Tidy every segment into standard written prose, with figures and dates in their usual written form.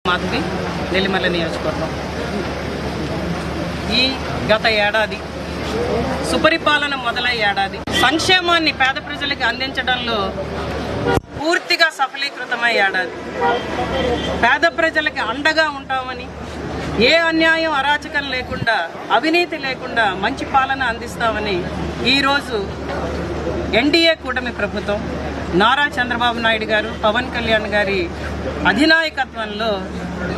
మాధవి నెల్లిమర్ల నియోజకవర్గం. ఈ గత ఏడాది సుపరిపాలన మొదలై ఏడాది సంక్షేమాన్ని పేద ప్రజలకు అందించడంలో పూర్తిగా సఫలీకృతమై ఏడాది పేద ప్రజలకి అండగా ఉంటామని, ఏ అన్యాయం అరాచకం లేకుండా, అవినీతి లేకుండా మంచి పాలన అందిస్తామని ఈరోజు ఎన్డీఏ కూటమి ప్రభుత్వం నారా చంద్రబాబు నాయుడు గారు, పవన్ కళ్యాణ్ గారి అధినాయకత్వంలో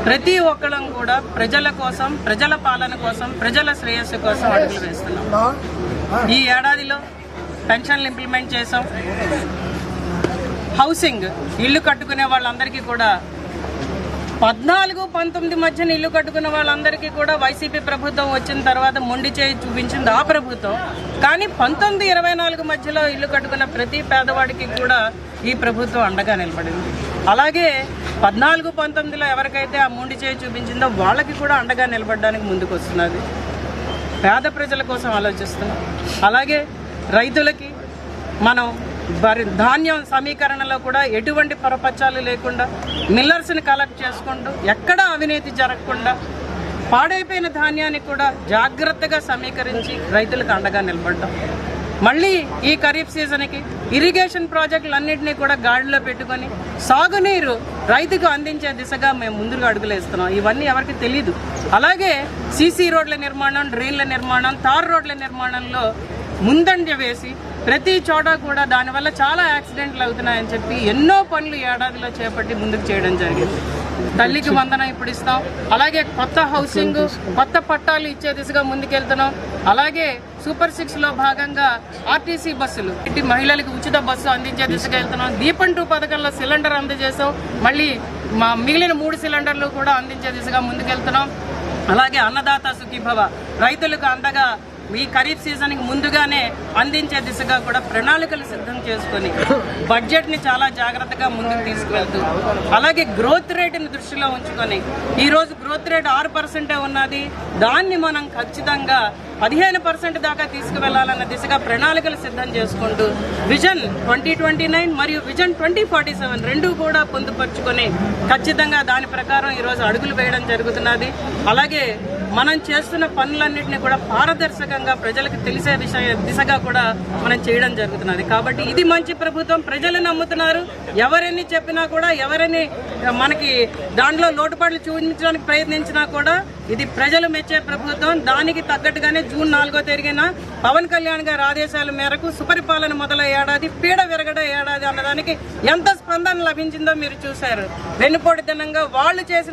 ప్రతి ఒక్కరం కూడా ప్రజల కోసం, ప్రజల పాలన కోసం, ప్రజల శ్రేయస్సు కోసం అడుగులు వేస్తున్నాం. ఈ ఏడాదిలో పెన్షన్లు ఇంప్లిమెంట్ చేశాం. హౌసింగ్ ఇల్లు కట్టుకునే వాళ్ళందరికీ కూడా 14-19 మధ్యన ఇల్లు కట్టుకున్న వాళ్ళందరికీ కూడా వైసీపీ ప్రభుత్వం వచ్చిన తర్వాత మొండి చేయి చూపించింది ఆ ప్రభుత్వం. కానీ 19-24 మధ్యలో ఇల్లు కట్టుకున్న ప్రతి పేదవాడికి కూడా ఈ ప్రభుత్వం అండగా నిలబడింది. అలాగే 14-19లో ఎవరికైతే ఆ మొండి చేయి చూపించిందో వాళ్ళకి కూడా అండగా నిలబడడానికి ముందుకు వస్తున్నది. పేద ప్రజల కోసం ఆలోచిస్తున్నాం. అలాగే రైతులకి మనం ధాన్యం సమీకరణలో కూడా ఎటువంటి పొరపచ్చాలు లేకుండా, మిల్లర్స్ని కలెక్ట్ చేసుకుంటూ, ఎక్కడా అవినీతి జరగకుండా, పాడైపోయిన ధాన్యాన్ని కూడా జాగ్రత్తగా సమీకరించి రైతులకు అండగా నిలబడ్డాం. మళ్ళీ ఈ ఖరీఫ్ సీజన్కి ఇరిగేషన్ ప్రాజెక్టులన్నింటినీ కూడా గాడిలో పెట్టుకొని సాగునీరు రైతుకు అందించే దిశగా మేము ముందుగా అడుగులేస్తున్నాం. ఇవన్నీ ఎవరికి తెలీదు. అలాగే సీసీ రోడ్ల నిర్మాణం, డ్రైన్ల నిర్మాణం, తార్ రోడ్ల నిర్మాణంలో ముందంజ వేసి ప్రతి చోట కూడా దానివల్ల చాలా యాక్సిడెంట్లు అవుతున్నాయని చెప్పి ఎన్నో పనులు ఏడాదిలో చేపట్టి ముందుకు చేయడం జరిగింది. తల్లికి వందనం ఇప్పుడు ఇస్తాం. అలాగే కొత్త హౌసింగ్, కొత్త పట్టాలు ఇచ్చే దిశగా ముందుకెళ్తున్నాం. అలాగే సూపర్ 6లో భాగంగా ఆర్టీసీ బస్సులు ఇటు మహిళలకు ఉచిత బస్సు అందించే దిశగా వెళ్తున్నాం. దీపం 2 పథకంలో సిలిండర్ అందజేసాం. మళ్ళీ మిగిలిన 3 సిలిండర్లు కూడా అందించే దిశగా ముందుకెళ్తున్నాం. అలాగే అన్నదాత సుఖీభవ, రైతులకు అండగా ఈ ఖరీఫ్ సీజన్కి ముందుగానే అందించే దిశగా కూడా ప్రణాళికలు సిద్ధం చేసుకొని బడ్జెట్ని చాలా జాగ్రత్తగా ముందుకు తీసుకువెళ్తూ, అలాగే గ్రోత్ రేటుని దృష్టిలో ఉంచుకొని, ఈరోజు గ్రోత్ రేట్ 6% ఉన్నది. దాన్ని మనం ఖచ్చితంగా 15% దాకా తీసుకువెళ్లాలన్న దిశగా ప్రణాళికలు సిద్ధం చేసుకుంటూ విజన్ 2029 మరియు విజన్ 2047 రెండూ కూడా పొందుపరుచుకొని ఖచ్చితంగా దాని ప్రకారం ఈరోజు అడుగులు వేయడం జరుగుతున్నది. అలాగే మనం చేస్తున్న పనులన్నింటినీ కూడా పారదర్శకంగా ప్రజలకు తెలిసే దిశగా కూడా మనం చేయడం జరుగుతున్నది. కాబట్టి ఇది మంచి ప్రభుత్వం. ప్రజలు నమ్ముతున్నారు. ఎవరెన్ని చెప్పినా కూడా, ఎవరని మనకి దాంట్లో లోటుపాట్లు చూపించడానికి ప్రయత్నించినా కూడా ఇది ప్రజలు మెచ్చే ప్రభుత్వం. దానికి తగ్గట్టుగానే జూన్ 4వ తేదీన పవన్ కళ్యాణ్ గారి ఆదేశాల మేరకు సుపరిపాలన మొదలై ఏడాది, పీడ విరగడ ఏడాది అన్నదానికి ఎంత స్పందన లభించిందో మీరు చూశారు. వెన్నుపోటుతనంగా వాళ్ళు చేసిన